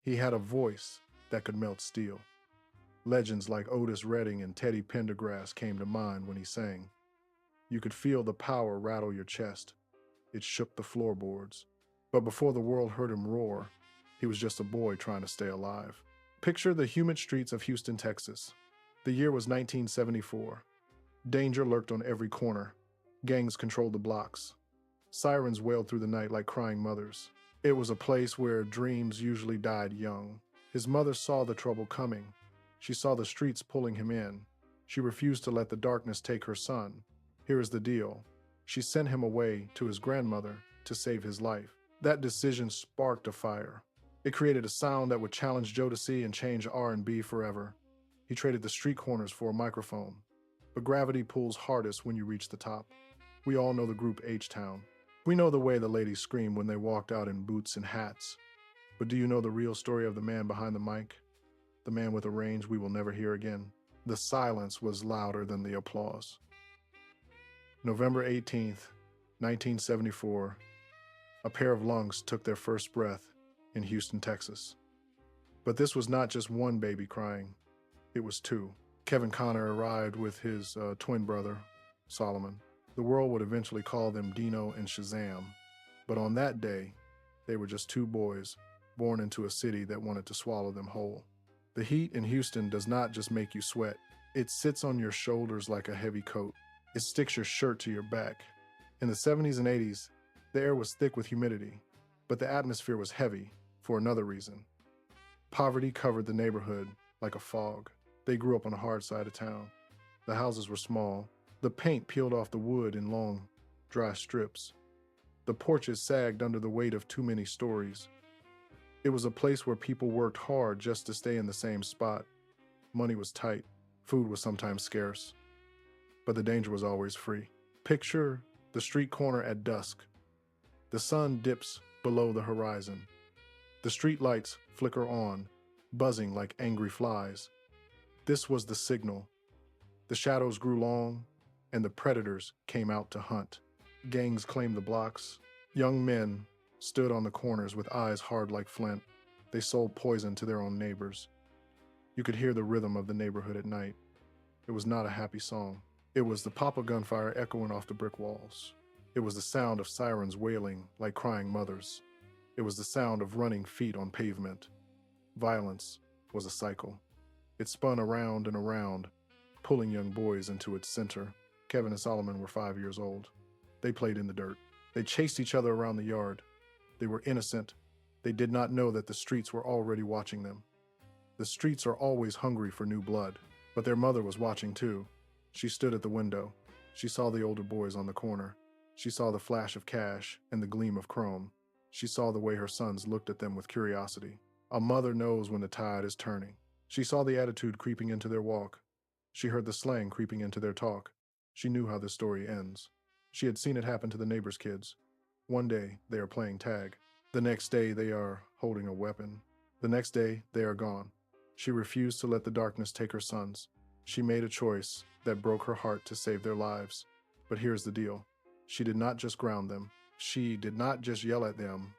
He had a voice that could melt steel. Legends like Otis Redding and Teddy Pendergrass came to mind when he sang. You could feel the power rattle your chest. It shook the floorboards. But before the world heard him roar, he was just a boy trying to stay alive. Picture the humid streets of Houston, Texas. The year was 1974. Danger lurked on every corner. Gangs controlled the blocks. Sirens wailed through the night like crying mothers. It was a place where dreams usually died young. His mother saw the trouble coming. She saw the streets pulling him in. She refused to let the darkness take her son. Here is the deal. She sent him away to his grandmother to save his life. That decision sparked a fire. It created a sound that would challenge Jodeci and change R&B forever. He traded the street corners for a microphone. But gravity pulls hardest when you reach the top. We all know the group H-Town. We know the way the ladies screamed when they walked out in boots and hats. But do you know the real story of the man behind the mic? The man with a range we will never hear again. The silence was louder than the applause. November 18th, 1974, a pair of lungs took their first breath in Houston, Texas. But this was not just one baby crying. It was two. Kevin Connor arrived with his twin brother, Solomon. The world would eventually call them Dino and Shazam. But on that day, they were just two boys born into a city that wanted to swallow them whole. The heat in Houston does not just make you sweat. It sits on your shoulders like a heavy coat. It sticks your shirt to your back. In the 70s and 80s, the air was thick with humidity, but the atmosphere was heavy for another reason. Poverty covered the neighborhood like a fog. They grew up on the hard side of town. The houses were small. The paint peeled off the wood in long, dry strips. The porches sagged under the weight of too many stories. It was a place where people worked hard just to stay in the same spot. Money was tight. Food was sometimes scarce. But the danger was always free. Picture the street corner at dusk. The sun dips below the horizon. The street lights flicker on, buzzing like angry flies. This was the signal. The shadows grew long, and the predators came out to hunt. Gangs claimed the blocks. Young men stood on the corners with eyes hard like flint. They sold poison to their own neighbors. You could hear the rhythm of the neighborhood at night. It was not a happy song. It was the pop of gunfire echoing off the brick walls. It was the sound of sirens wailing like crying mothers. It was the sound of running feet on pavement. Violence was a cycle. It spun around and around, pulling young boys into its center. Kevin and Solomon were 5 years old. They played in the dirt. They chased each other around the yard. They were innocent. They did not know that the streets were already watching them. The streets are always hungry for new blood, but their mother was watching too. She stood at the window. She saw the older boys on the corner. She saw the flash of cash and the gleam of chrome. She saw the way her sons looked at them with curiosity. A mother knows when the tide is turning. She saw the attitude creeping into their walk. She heard the slang creeping into their talk. She knew how this story ends. She had seen it happen to the neighbors' kids. One day, they are playing tag. The next day, they are holding a weapon. The next day, they are gone. She refused to let the darkness take her sons. She made a choice that broke her heart to save their lives. But here's the deal. She did not just ground them. She did not just yell at them.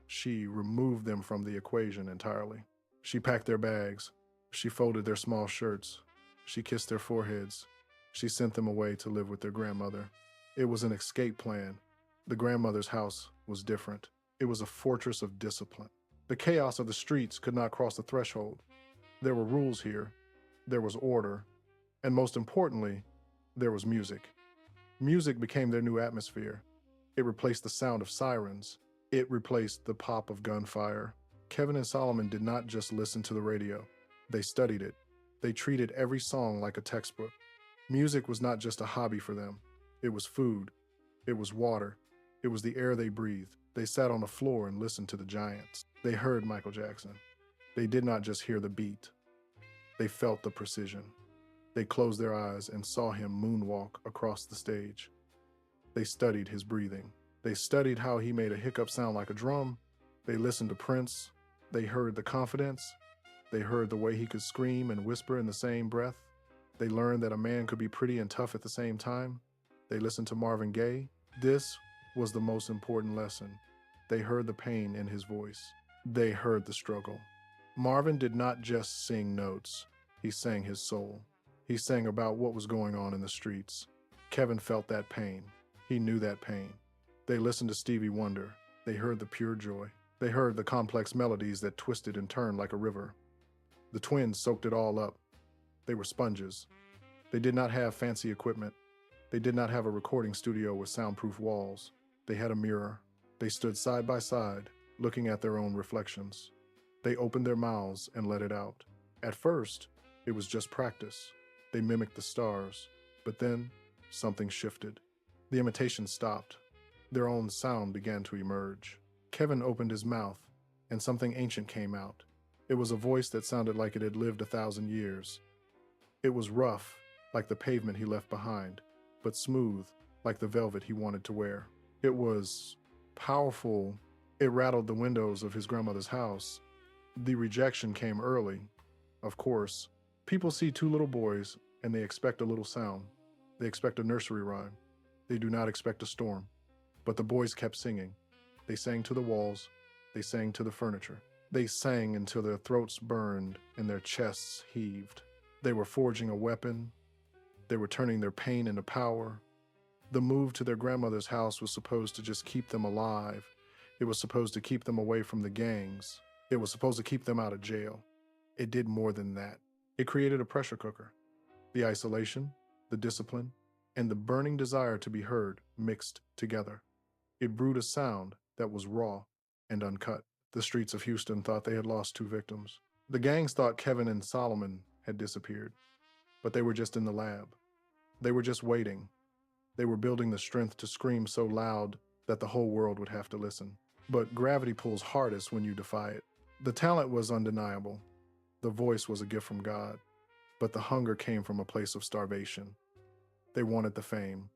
She removed them from the equation entirely. She packed their bags. She folded their small shirts. She kissed their foreheads. She sent them away to live with their grandmother. It was an escape plan. The grandmother's house was different. It was a fortress of discipline. The chaos of the streets could not cross the threshold. There were rules here. There was order. And most importantly, there was music. Music became their new atmosphere. It replaced the sound of sirens. It replaced the pop of gunfire. Kevin and Solomon did not just listen to the radio. They studied it. They treated every song like a textbook. Music was not just a hobby for them. It was food. It was water. It was the air they breathed. They sat on the floor and listened to the giants. They heard Michael Jackson. They did not just hear the beat. They felt the precision. They closed their eyes and saw him moonwalk across the stage. They studied his breathing. They studied how he made a hiccup sound like a drum. They listened to Prince. They heard the confidence. They heard the way he could scream and whisper in the same breath. They learned that a man could be pretty and tough at the same time. They listened to Marvin Gaye. This was the most important lesson. They heard the pain in his voice. They heard the struggle. Marvin did not just sing notes, he sang his soul. He sang about what was going on in the streets. Kevin felt that pain. He knew that pain. They listened to Stevie Wonder. They heard the pure joy. They heard the complex melodies that twisted and turned like a river. The twins soaked it all up. They were sponges. They did not have fancy equipment. They did not have a recording studio with soundproof walls. They had a mirror. They stood side by side, looking at their own reflections. They opened their mouths and let it out. At first, it was just practice. They mimicked the stars. But then, something shifted. The imitation stopped. Their own sound began to emerge. Kevin opened his mouth, and something ancient came out. It was a voice that sounded like it had lived 1,000 years. It was rough, like the pavement he left behind, but smooth, like the velvet he wanted to wear. It was powerful. It rattled the windows of his grandmother's house. The rejection came early. Of course, people see two little boys, and they expect a little sound. They expect a nursery rhyme. They do not expect a storm. But the boys kept singing. They sang to the walls. They sang to the furniture. They sang until their throats burned and their chests heaved. They were forging a weapon. They were turning their pain into power. The move to their grandmother's house was supposed to just keep them alive. It was supposed to keep them away from the gangs. It was supposed to keep them out of jail. It did more than that. It created a pressure cooker. The isolation, the discipline, and the burning desire to be heard mixed together. It brewed a sound that was raw and uncut. The streets of Houston thought they had lost 2 victims. The gangs thought Kevin and Solomon had disappeared, but they were just in the lab. They were just waiting. They were building the strength to scream so loud that the whole world would have to listen. But gravity pulls hardest when you defy it. The talent was undeniable. The voice was a gift from God. But the hunger came from a place of starvation. They wanted the fame.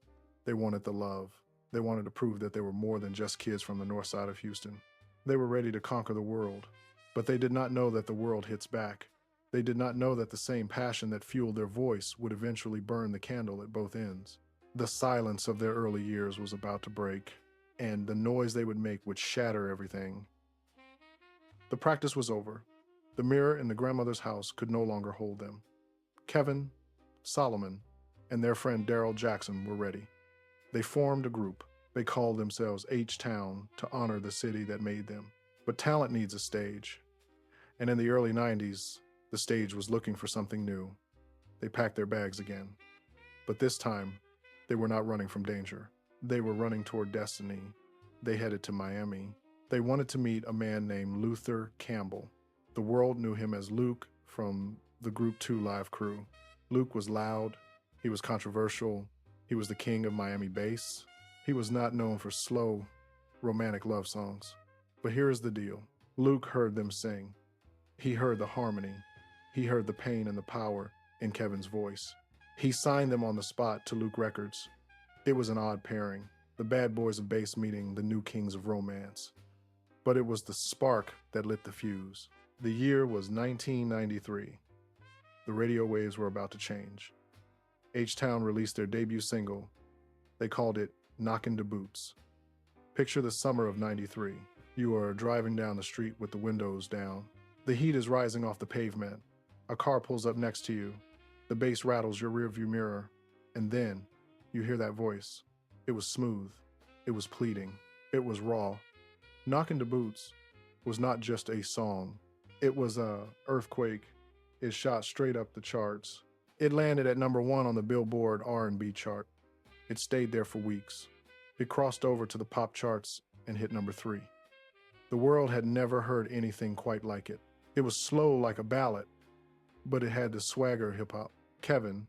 They wanted the love. They wanted to prove that they were more than just kids from the north side of Houston. They were ready to conquer the world. But they did not know that the world hits back. They did not know that the same passion that fueled their voice would eventually burn the candle at both ends. The silence of their early years was about to break, and the noise they would make would shatter everything. The practice was over. The mirror in the grandmother's house could no longer hold them. Kevin, Solomon, and their friend Daryl Jackson were ready. They formed a group. They called themselves H-Town to honor the city that made them. But talent needs a stage. And in the early 90s, the stage was looking for something new. They packed their bags again. But this time, they were not running from danger. They were running toward destiny. They headed to Miami. They wanted to meet a man named Luther Campbell. The world knew him as Luke from the Group 2 live crew. Luke was loud. He was controversial. He was the king of Miami bass. He was not known for slow, romantic love songs. But here is the deal. Luke heard them sing. He heard the harmony. He heard the pain and the power in Kevin's voice. He signed them on the spot to Luke Records. It was an odd pairing, the bad boys of bass meeting the new kings of romance. But it was the spark that lit the fuse. The year was 1993. The radio waves were about to change. H-Town released their debut single. They called it Knockin' the Boots. Picture the summer of 93. You are driving down the street with the windows down. The heat is rising off the pavement. A car pulls up next to you. The bass rattles your rearview mirror. And then you hear that voice. It was smooth. It was pleading. It was raw. Knockin' the Boots was not just a song. It was a earthquake. It shot straight up the charts. It landed at #1 on the Billboard R&B chart. It stayed there for weeks. It crossed over to the pop charts and hit #3. The world had never heard anything quite like it. It was slow like a ballad, but it had the swagger of hip-hop. Kevin,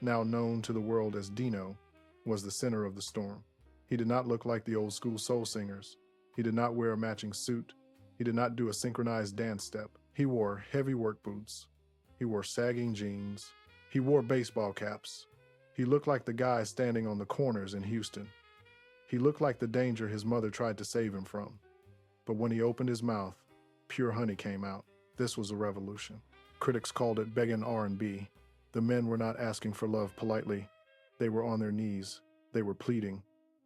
now known to the world as Dino, was the center of the storm. He did not look like the old school soul singers. He did not wear a matching suit. He did not do a synchronized dance step. He wore heavy work boots. He wore sagging jeans. He wore baseball caps. He looked like the guy standing on the corners in Houston. He looked like the danger his mother tried to save him from. But when he opened his mouth, pure honey came out. This was a revolution. Critics called it begging R&B. The men were not asking for love politely. They were on their knees. They were pleading.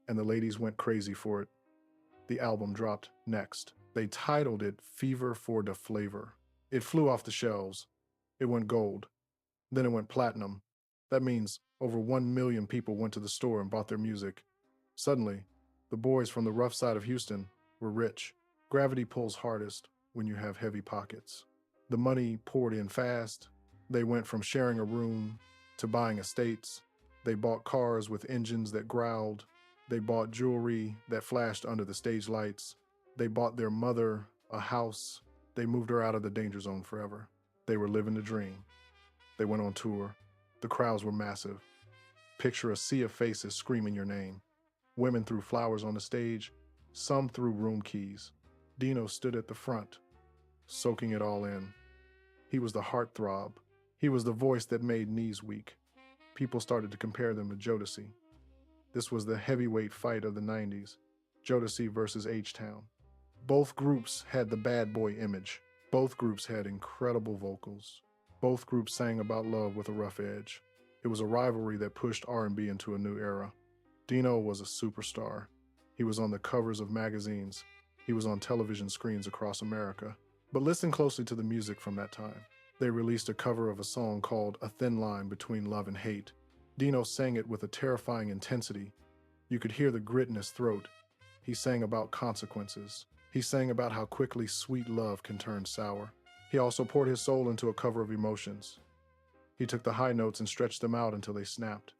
And the ladies went crazy for it. The album dropped next. They titled it Fever for the Flavor. It flew off the shelves. It went gold. Then it went platinum. That means over 1 million people went to the store and bought their music. Suddenly, the boys from the rough side of Houston were rich. Gravity pulls hardest when you have heavy pockets. The money poured in fast. They went from sharing a room to buying estates. They bought cars with engines that growled. They bought jewelry that flashed under the stage lights. They bought their mother a house. They moved her out of the danger zone forever. They were living the dream. They went on tour. The crowds were massive. Picture a sea of faces screaming your name. Women threw flowers on the stage. Some threw room keys. Dino stood at the front, soaking it all in. He was the heartthrob. He was the voice that made knees weak. People started to compare them to Jodeci. This was the heavyweight fight of the 90s, Jodeci versus H-Town. Both groups had the bad boy image. Both groups had incredible vocals. Both groups sang about love with a rough edge. It was a rivalry that pushed R&B into a new era. Dino was a superstar. He was on the covers of magazines. He was on television screens across America. But listen closely to the music from that time. They released a cover of a song called A Thin Line Between Love and Hate. Dino sang it with a terrifying intensity. You could hear the grit in his throat. He sang about consequences. He sang about how quickly sweet love can turn sour. He also poured his soul into a cover of Emotions. He took the high notes and stretched them out until they snapped.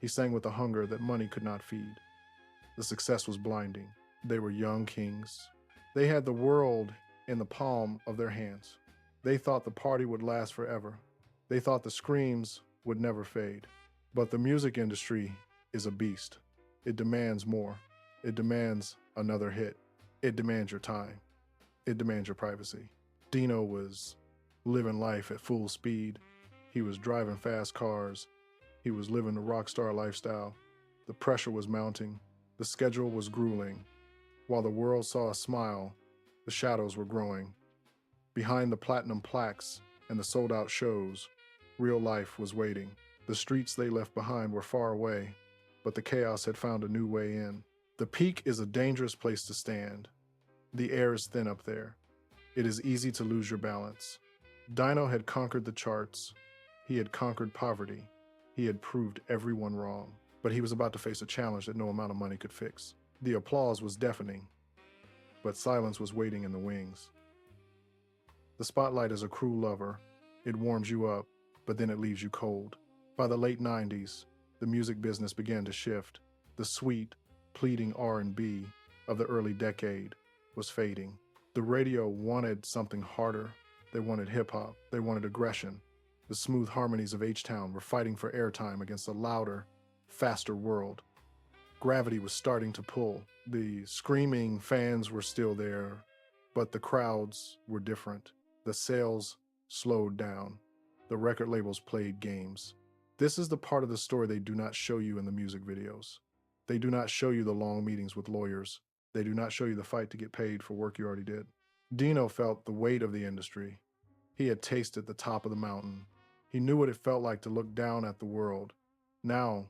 He sang with a hunger that money could not feed. The success was blinding. They were young kings. They had the world in the palm of their hands. They thought the party would last forever. They thought the screams would never fade. But the music industry is a beast. It demands more. It demands another hit. It demands your time. It demands your privacy. Dino was living life at full speed. He was driving fast cars. He was living the rock star lifestyle. The pressure was mounting. The schedule was grueling. While the world saw a smile, the shadows were growing. Behind the platinum plaques and the sold-out shows, real life was waiting. The streets they left behind were far away, but the chaos had found a new way in. The peak is a dangerous place to stand. The air is thin up there. It is easy to lose your balance. Dino had conquered the charts. He had conquered poverty. He had proved everyone wrong. But he was about to face a challenge that no amount of money could fix. The applause was deafening, but silence was waiting in the wings. The spotlight is a cruel lover. It warms you up, but then it leaves you cold. By the late 90s, the music business began to shift. The sweet, pleading R&B of the early decade was fading. The radio wanted something harder. They wanted hip-hop. They wanted aggression. The smooth harmonies of H-Town were fighting for airtime against a louder, faster world. Gravity was starting to pull. The screaming fans were still there, but the crowds were different. The sales slowed down. The record labels played games. This is the part of the story they do not show you in the music videos. They do not show you the long meetings with lawyers. They do not show you the fight to get paid for work you already did. Dino felt the weight of the industry. He had tasted the top of the mountain. He knew what it felt like to look down at the world. Now,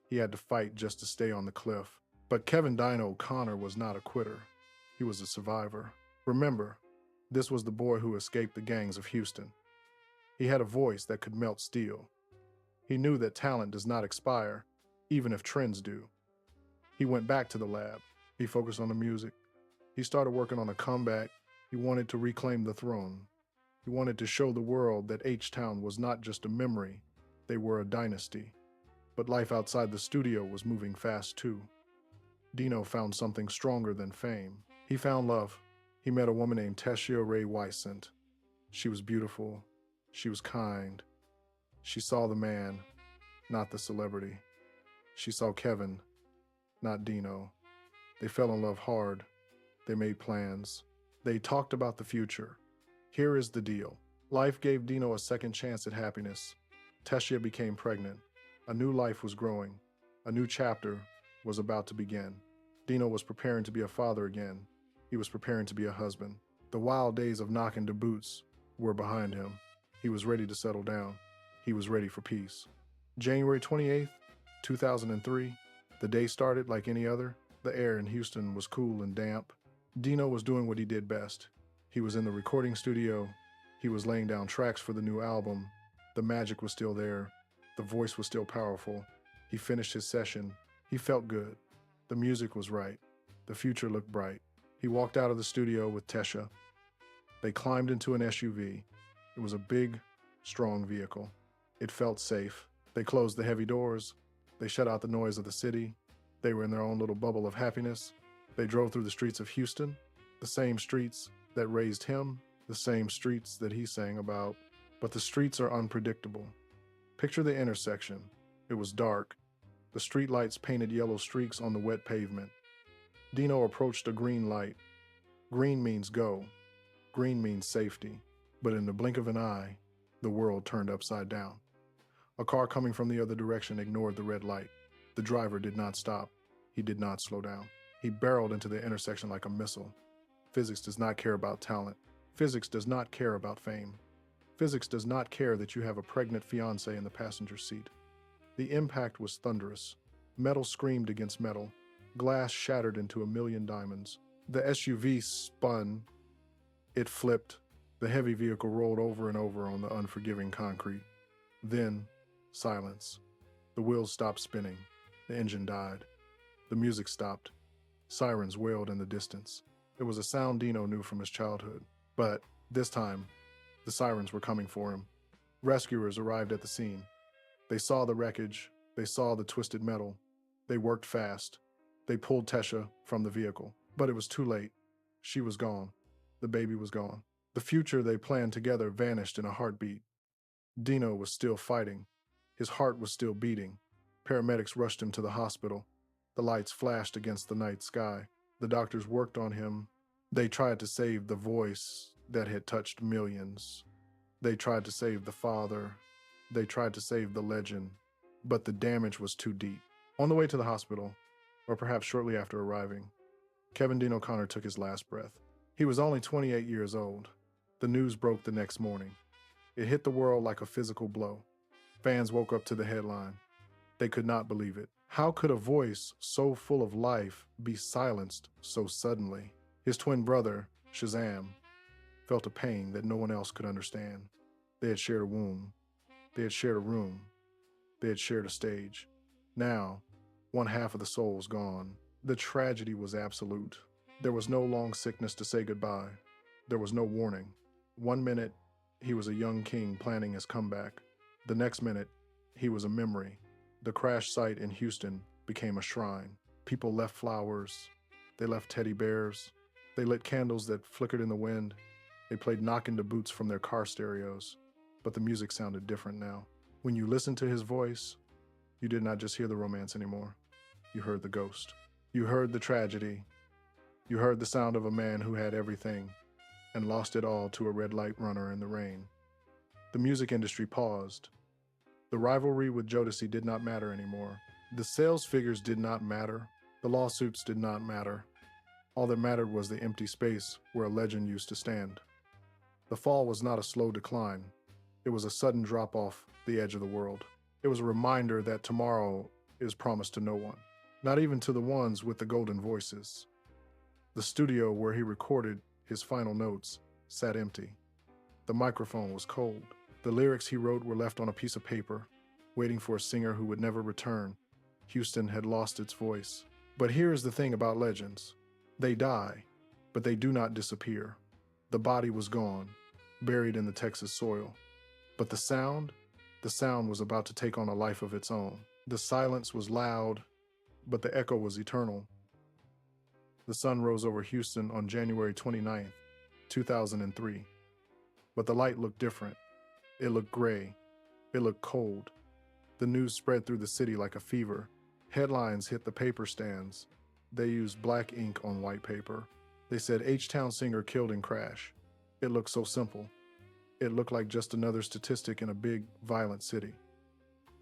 he had to fight just to stay on the cliff. But Kevin Dino O'Connor was not a quitter. He was a survivor. Remember, this was the boy who escaped the gangs of Houston. He had a voice that could melt steel. He knew that talent does not expire, even if trends do. He went back to the lab. He focused on the music. He started working on a comeback. He wanted to reclaim the throne. He wanted to show the world that H-Town was not just a memory, they were a dynasty. But life outside the studio was moving fast too. Dino found something stronger than fame. He found love. He met a woman named Tessia Ray Wysant. She was beautiful. She was kind. She saw the man, not the celebrity. She saw Kevin, not Dino. They fell in love hard. They made plans. They talked about the future. Here is the deal. Life gave Dino a second chance at happiness. Tessia became pregnant. A new life was growing. A new chapter was about to begin. Dino was preparing to be a father again. He was preparing to be a husband. The wild days of knocking to boots were behind him. He was ready to settle down. He was ready for peace. January 28th, 2003, the day started like any other. The air in Houston was cool and damp. Dino was doing what he did best. He was in the recording studio. He was laying down tracks for the new album. The magic was still there. The voice was still powerful. He finished his session. He felt good. The music was right. The future looked bright. He walked out of the studio with Tesha. They climbed into an SUV. It was a big, strong vehicle. It felt safe. They closed the heavy doors. They shut out the noise of the city. They were in their own little bubble of happiness. They drove through the streets of Houston, the same streets that raised him, the same streets that he sang about. But the streets are unpredictable. Picture the intersection. It was dark. The streetlights painted yellow streaks on the wet pavement. Dino approached a green light. Green means go. Green means safety. But in the blink of an eye, the world turned upside down. A car coming from the other direction ignored the red light. The driver did not stop. He did not slow down. He barreled into the intersection like a missile. Physics does not care about talent. Physics does not care about fame. Physics does not care that you have a pregnant fiancé in the passenger seat. The impact was thunderous. Metal screamed against metal. Glass shattered into a million diamonds. The SUV spun. It flipped. The heavy vehicle rolled over and over on the unforgiving concrete. Then, silence. The wheels stopped spinning. The engine died. The music stopped. Sirens wailed in the distance. It was a sound Dino knew from his childhood. But this time, the sirens were coming for him. Rescuers arrived at the scene. They saw the wreckage. They saw the twisted metal. They worked fast. They pulled Tesha from the vehicle. But it was too late. She was gone. The baby was gone. The future they planned together vanished in a heartbeat. Dino was still fighting. His heart was still beating. Paramedics rushed him to the hospital. The lights flashed against the night sky. The doctors worked on him. They tried to save the voice that had touched millions. They tried to save the father. They tried to save the legend. But the damage was too deep. On the way to the hospital, or perhaps shortly after arriving, Kevin Dean O'Connor took his last breath. He was only 28 years old. The news broke the next morning. It hit the world like a physical blow. Fans woke up to the headline. They could not believe it. How could a voice so full of life be silenced so suddenly? His twin brother, Shazam, felt a pain that no one else could understand. They had shared a womb. They had shared a room. They had shared a stage. Now, one half of the soul was gone. The tragedy was absolute. There was no long sickness to say goodbye. There was no warning. 1 minute, he was a young king planning his comeback. The next minute, he was a memory. The crash site in Houston became a shrine. People left flowers. They left teddy bears. They lit candles that flickered in the wind. They played Knockin' the Boots from their car stereos. But the music sounded different now. When you listened to his voice, you did not just hear the romance anymore. You heard the ghost. You heard the tragedy. You heard the sound of a man who had everything and lost it all to a red light runner in the rain. The music industry paused. The rivalry with Jodeci did not matter anymore. The sales figures did not matter. The lawsuits did not matter. All that mattered was the empty space where a legend used to stand. The fall was not a slow decline. It was a sudden drop off the edge of the world. It was a reminder that tomorrow is promised to no one, not even to the ones with the golden voices. The studio where he recorded his final notes sat empty. The microphone was cold. The lyrics he wrote were left on a piece of paper, waiting for a singer who would never return. Houston had lost its voice. But here is the thing about legends. They die, but they do not disappear. The body was gone, buried in the Texas soil. But the sound was about to take on a life of its own. The silence was loud, but the echo was eternal. The sun rose over Houston on January 29th, 2003. But the light looked different. It looked gray. It looked cold. The news spread through the city like a fever. Headlines hit the paper stands. They used black ink on white paper. They said H-Town singer killed in crash. It looked so simple. It looked like just another statistic in a big, violent city.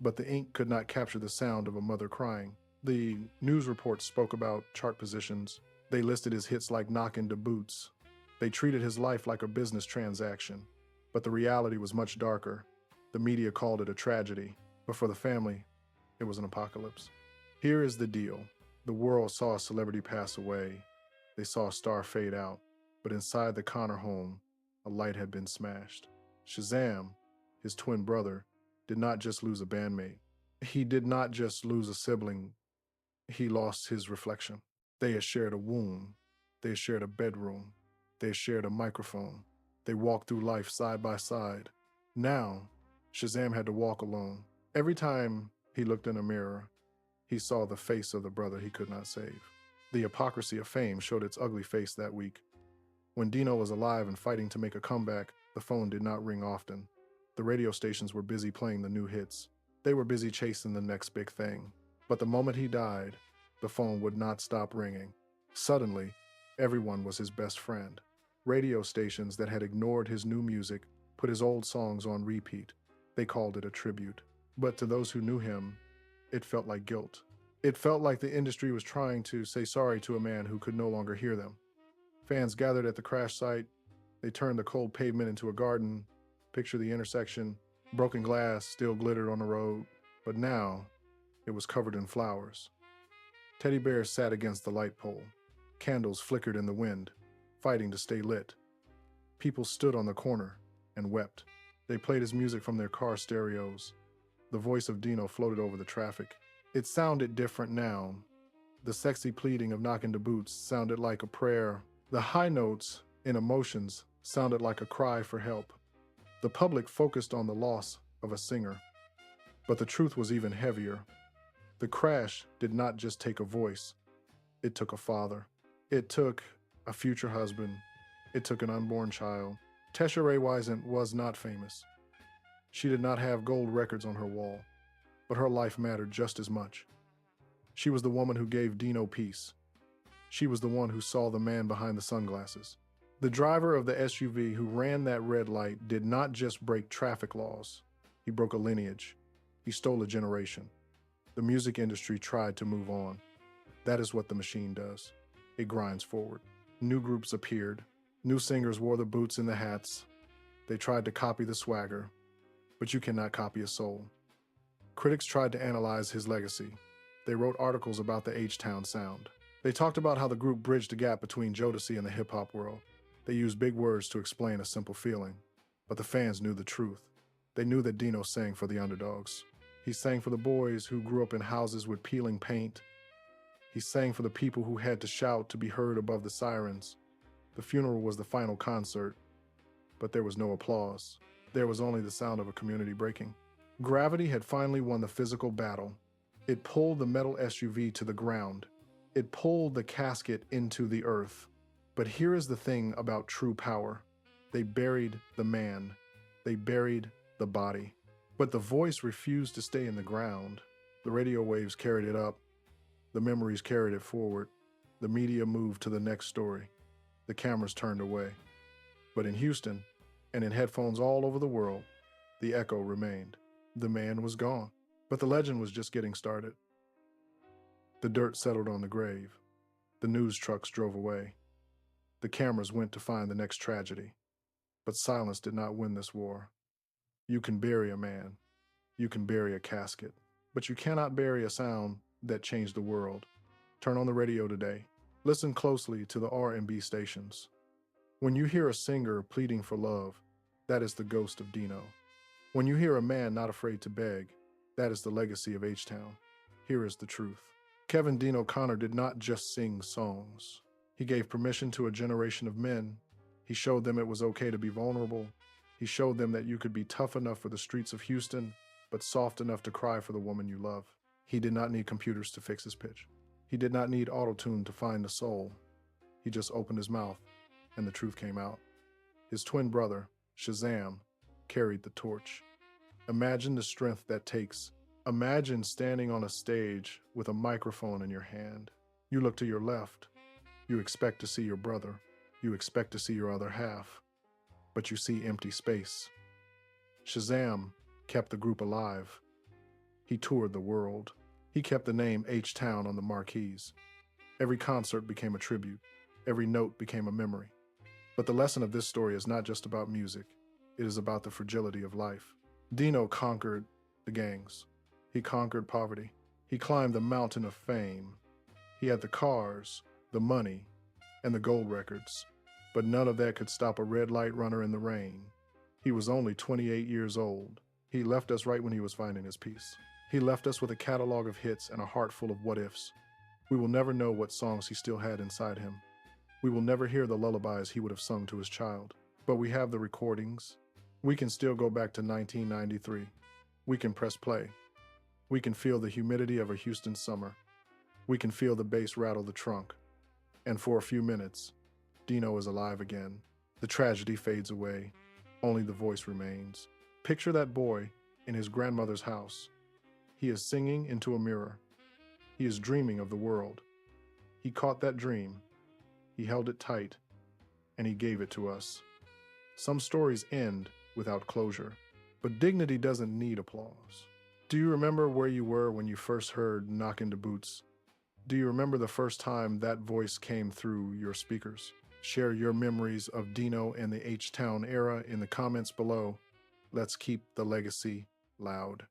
But the ink could not capture the sound of a mother crying. The news reports spoke about chart positions. They listed his hits like Knockin' the Boots. They treated his life like a business transaction. But the reality was much darker. The media called it a tragedy, but for the family, it was an apocalypse. Here is the deal. The world saw a celebrity pass away. They saw a star fade out. But inside the Connor home, A light had been smashed. Shazam, his twin brother, did not just lose a bandmate. He did not just lose a sibling. He lost his reflection. They had shared a womb. They had shared a bedroom. They had shared a microphone. They walked through life side by side. Now, Shazam had to walk alone. Every time he looked in a mirror, he saw the face of the brother he could not save. The hypocrisy of fame showed its ugly face that week. When Dino was alive and fighting to make a comeback, the phone did not ring often. The radio stations were busy playing the new hits. They were busy chasing the next big thing. But the moment he died, the phone would not stop ringing. Suddenly, everyone was his best friend. Radio stations that had ignored his new music put his old songs on repeat. They called it a tribute. But to those who knew him, it felt like guilt. It felt like the industry was trying to say sorry to a man who could no longer hear them. Fans gathered at the crash site. They turned the cold pavement into a garden. Picture the intersection. Broken glass still glittered on the road, but now it was covered in flowers. Teddy bears sat against the light pole. Candles flickered in the wind, fighting to stay lit. People stood on the corner and wept. They played his music from their car stereos. The voice of Dino floated over the traffic. It sounded different now. The sexy pleading of knocking the boots sounded like a prayer. The high notes in emotions sounded like a cry for help. The public focused on the loss of a singer. But the truth was even heavier. The crash did not just take a voice. It took a father. It took a future husband. It took an unborn child. Tesha Ray Wiesent was not famous. She did not have gold records on her wall, but her life mattered just as much. She was the woman who gave Dino peace. She was the one who saw the man behind the sunglasses. The driver of the SUV who ran that red light did not just break traffic laws. He broke a lineage. He stole a generation. The music industry tried to move on. That is what the machine does. It grinds forward. New groups appeared. New singers wore the boots and the hats. They tried to copy the swagger, but you cannot copy a soul. Critics tried to analyze his legacy. They wrote articles about the H-Town sound. They talked about how the group bridged the gap between Jodeci and the hip-hop world. They used big words to explain a simple feeling. But the fans knew the truth. They knew that Dino sang for the underdogs. He sang for the boys who grew up in houses with peeling paint. He sang for the people who had to shout to be heard above the sirens. The funeral was the final concert, but there was no applause. There was only the sound of a community breaking. Gravity had finally won the physical battle. It pulled the metal SUV to the ground. It pulled the casket into the earth. But here is the thing about true power. They buried the man. They buried the body. But the voice refused to stay in the ground. The radio waves carried it up. The memories carried it forward. The media moved to the next story. The cameras turned away. But in Houston, and in headphones all over the world, the echo remained. The man was gone. But the legend was just getting started. The dirt settled on the grave. The news trucks drove away. The cameras went to find the next tragedy. But silence did not win this war. You can bury a man. You can bury a casket. But you cannot bury a sound that changed the world. Turn on the radio today. Listen closely to the R&B stations. When you hear a singer pleading for love, that is the ghost of Dino. When you hear a man not afraid to beg, that is the legacy of H-Town. Here is the truth. Kevin Dino Connor did not just sing songs. He gave permission to a generation of men. He showed them it was okay to be vulnerable. He showed them that you could be tough enough for the streets of Houston, but soft enough to cry for the woman you love. He did not need computers to fix his pitch. He did not need auto-tune to find the soul. He just opened his mouth, and the truth came out. His twin brother, Shazam, carried the torch. Imagine the strength that takes. Imagine standing on a stage with a microphone in your hand. You look to your left. You expect to see your brother. You expect to see your other half. But you see empty space. Shazam kept the group alive. He toured the world. He kept the name H-Town on the marquees. Every concert became a tribute. Every note became a memory. But the lesson of this story is not just about music. It is about the fragility of life. Dino conquered the gangs. He conquered poverty. He climbed the mountain of fame. He had the cars, the money, and the gold records. But none of that could stop a red light runner in the rain. He was only 28 years old. He left us right when he was finding his peace. He left us with a catalog of hits and a heart full of what-ifs. We will never know what songs he still had inside him. We will never hear the lullabies he would have sung to his child. But we have the recordings. We can still go back to 1993. We can press play. We can feel the humidity of a Houston summer. We can feel the bass rattle the trunk. And for a few minutes, Dino is alive again. The tragedy fades away. Only the voice remains. Picture that boy in his grandmother's house. He is singing into a mirror. He is dreaming of the world. He caught that dream. He held it tight, and he gave it to us. Some stories end without closure, but dignity doesn't need applause. Do you remember where you were when you first heard Knockin' the Boots? Do you remember the first time that voice came through your speakers? Share your memories of Dino and the H-Town era in the comments below. Let's keep the legacy loud.